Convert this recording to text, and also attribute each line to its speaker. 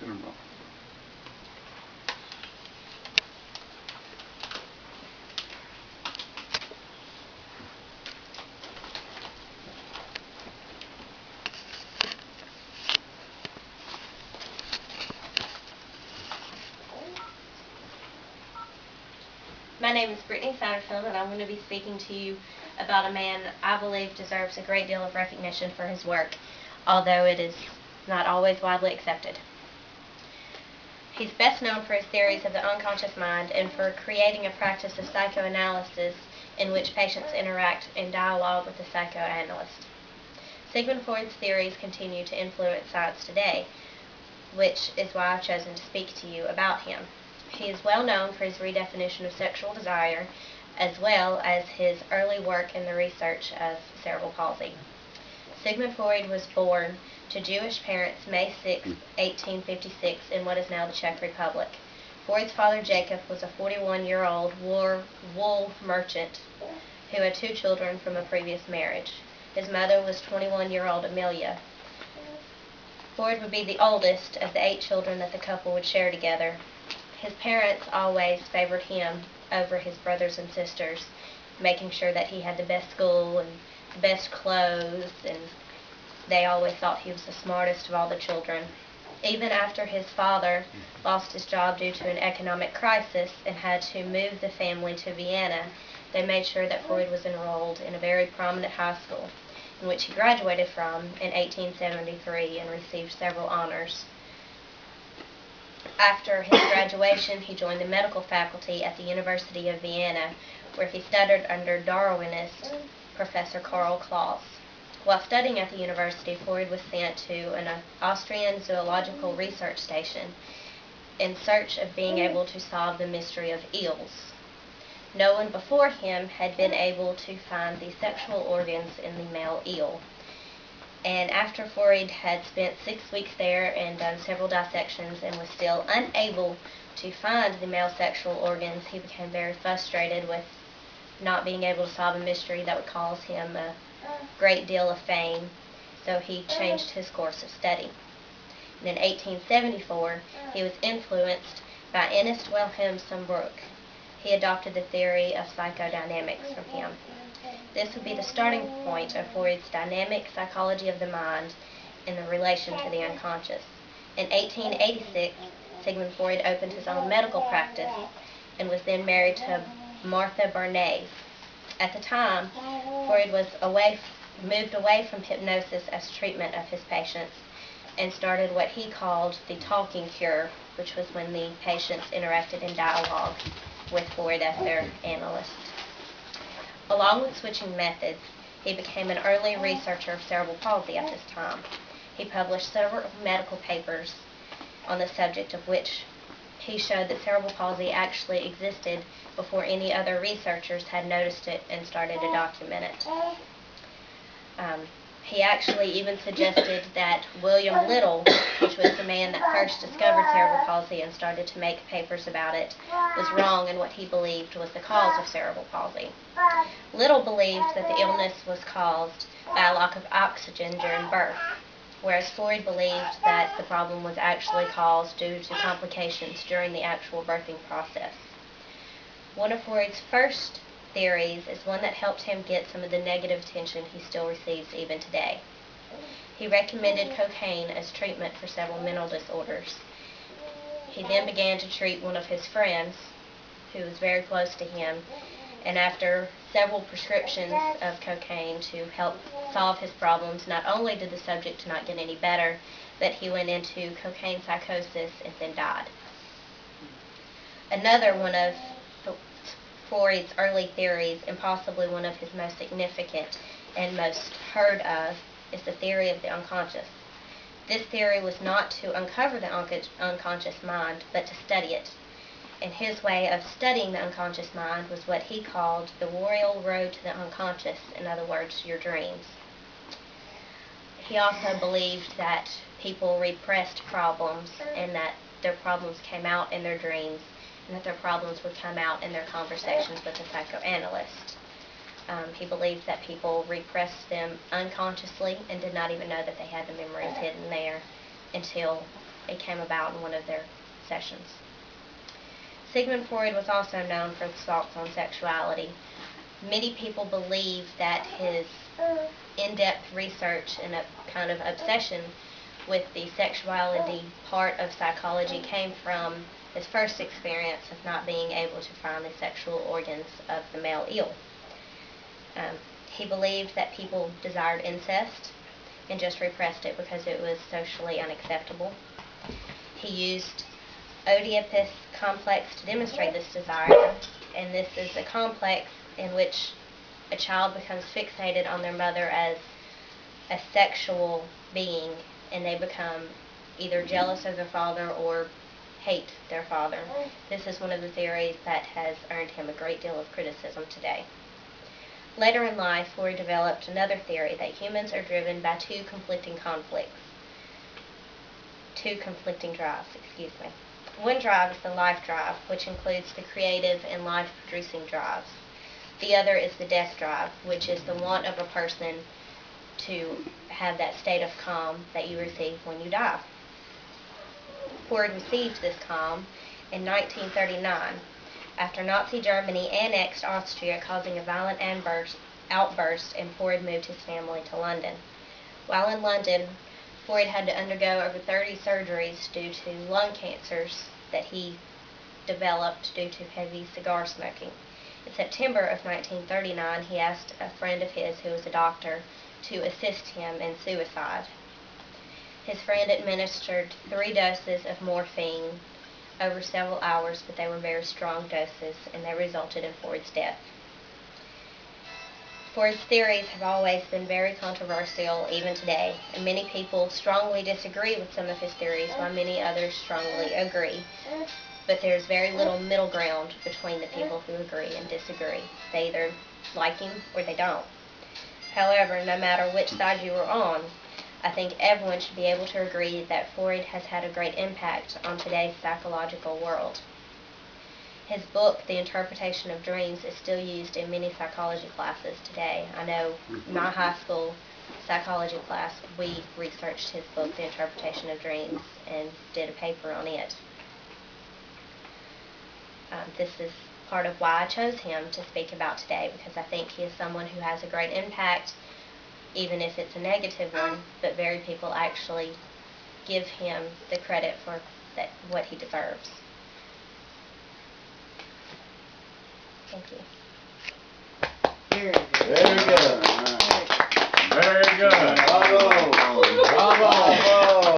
Speaker 1: Good or not?
Speaker 2: My name is Brittany Satterfield, and I'm going to be speaking to you about a man I believe deserves a great deal of recognition for his work, although it is not always widely accepted. He's best known for his theories of the unconscious mind and for creating a practice of psychoanalysis in which patients interact in dialogue with the psychoanalyst. Sigmund Freud's theories continue to influence science today, which is why I've chosen to speak to you about him. He is well known for his redefinition of sexual desire, as well as his early work in the research of cerebral palsy. Sigmund Freud was born to Jewish parents May 6, 1856, in what is now the Czech Republic. Freud's father, Jacob, was a 41-year-old wool merchant who had 2 children from a previous marriage. His mother was 21-year-old Amelia. Freud would be the oldest of the 8 children that the couple would share together. His parents always favored him over his brothers and sisters, making sure that he had the best school and the best clothes, and they always thought he was the smartest of all the children. Even after his father lost his job due to an economic crisis and had to move the family to Vienna, they made sure that Freud was enrolled in a very prominent high school, in which he graduated from in 1873 and received several honors. After his graduation, he joined the medical faculty at the University of Vienna, where he studied under Darwinist Professor Karl Claus. While studying at the university, Freud was sent to an Austrian zoological research station in search of being able to solve the mystery of eels. No one before him had been able to find the sexual organs in the male eel. And after Freud had spent 6 weeks there and done several dissections and was still unable to find the male sexual organs, he became very frustrated with not being able to solve a mystery that would cause him a great deal of fame, so he changed his course of study. And in 1874, he was influenced by Ernst Wilhelm Bruch. He adopted the theory of psychodynamics from him. This would be the starting point of Freud's dynamic psychology of the mind in the relation to the unconscious. In 1886, Sigmund Freud opened his own medical practice and was then married to Martha Bernays. At the time, Freud was moved away from hypnosis as treatment of his patients and started what he called the talking cure, which was when the patients interacted in dialogue with Freud as their analyst. Along with switching methods, he became an early researcher of cerebral palsy at this time. He published several medical papers on the subject, of which he showed that cerebral palsy actually existed before any other researchers had noticed it and started to document it. He actually even suggested that William Little, which was the man that first discovered cerebral palsy and started to make papers about it, was wrong in what he believed was the cause of cerebral palsy. Little believed that the illness was caused by a lack of oxygen during birth, whereas Freud believed that the problem was actually caused due to complications during the actual birthing process. One of Freud's first theories is one that helped him get some of the negative attention he still receives even today. He recommended cocaine as treatment for several mental disorders. He then began to treat one of his friends, who was very close to him, and after several prescriptions of cocaine to help solve his problems, not only did the subject not get any better, but he went into cocaine psychosis and then died. Another one of Freud's early theories, and possibly one of his most significant and most heard of, is the theory of the unconscious. This theory was not to uncover the unconscious mind, but to study it. And his way of studying the unconscious mind was what he called the royal road to the unconscious, in other words, your dreams. He also believed that people repressed problems and that their problems came out in their dreams, and that their problems would come out in their conversations with a psychoanalyst. He believed that people repressed them unconsciously and did not even know that they had the memories hidden there until it came about in one of their sessions. Sigmund Freud was also known for his thoughts on sexuality. Many people believe that his in-depth research and a kind of obsession with the sexuality part of psychology came from his first experience of not being able to find the sexual organs of the male eel. He believed that people desired incest and just repressed it because it was socially unacceptable. He used Oedipus complex to demonstrate this desire, and this is a complex in which a child becomes fixated on their mother as a sexual being, and they become either jealous of their father or hate their father. This is one of the theories that has earned him a great deal of criticism today. Later in life, Freud developed another theory that humans are driven by two conflicting drives. One drive is the life drive, which includes the creative and life-producing drives. The other is the death drive, which is the want of a person to have that state of calm that you receive when you die. Freud received this calm in 1939 after Nazi Germany annexed Austria, causing a violent outburst, and Freud moved his family to London. While in London, Freud had to undergo over 30 surgeries due to lung cancers that he developed due to heavy cigar smoking. In September of 1939, he asked a friend of his who was a doctor to assist him in suicide. His friend administered 3 doses of morphine over several hours, but they were very strong doses, and they resulted in Freud's death. Freud's theories have always been very controversial, even today, and many people strongly disagree with some of his theories, while many others strongly agree. But there's very little middle ground between the people who agree and disagree. They either like him or they don't. However, no matter which side you are on, I think everyone should be able to agree that Freud has had a great impact on today's psychological world. His book, The Interpretation of Dreams, is still used in many psychology classes today. I know my high school psychology class, we researched his book, The Interpretation of Dreams, and did a paper on it. This is part of why I chose him to speak about today, because I think he is someone who has a great impact, even if it's a negative one, but very people actually give him the credit for what he deserves. Thank you.
Speaker 1: Very good. Very good.